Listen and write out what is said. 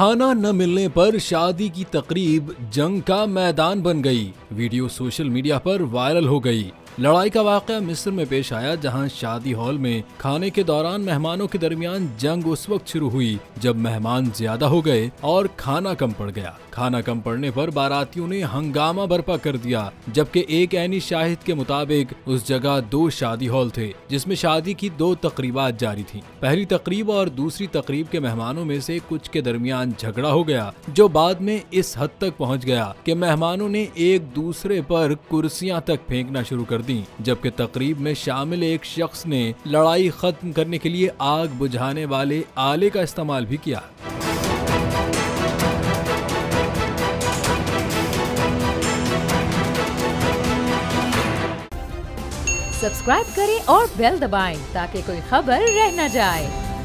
खाना न मिलने पर शादी की तकरीब जंग का मैदान बन गई। वीडियो सोशल मीडिया पर वायरल हो गई। लड़ाई का वाकया मिस्र में पेश आया, जहां शादी हॉल में खाने के दौरान मेहमानों के दरमियान जंग उस वक्त शुरू हुई जब मेहमान ज्यादा हो गए और खाना कम पड़ गया। खाना कम पड़ने पर बारातियों ने हंगामा बर्पा कर दिया, जबकि एक ऐनी शाहिद के मुताबिक उस जगह 2 शादी हॉल थे जिसमें शादी की 2 तकरीबात जारी थीं। पहली तकरीब और दूसरी तकरीब के मेहमानों में से कुछ के दरमियान झगड़ा हो गया, जो बाद में इस हद तक पहुंच गया कि मेहमानों ने एक दूसरे पर कुर्सियां तक फेंकना शुरू कर दी, जबकि तकरीब में शामिल एक शख्स ने लड़ाई खत्म करने के लिए आग बुझाने वाले आले का इस्तेमाल भी किया। सब्सक्राइब करें और बेल दबाएं ताकि कोई खबर रह न जाए।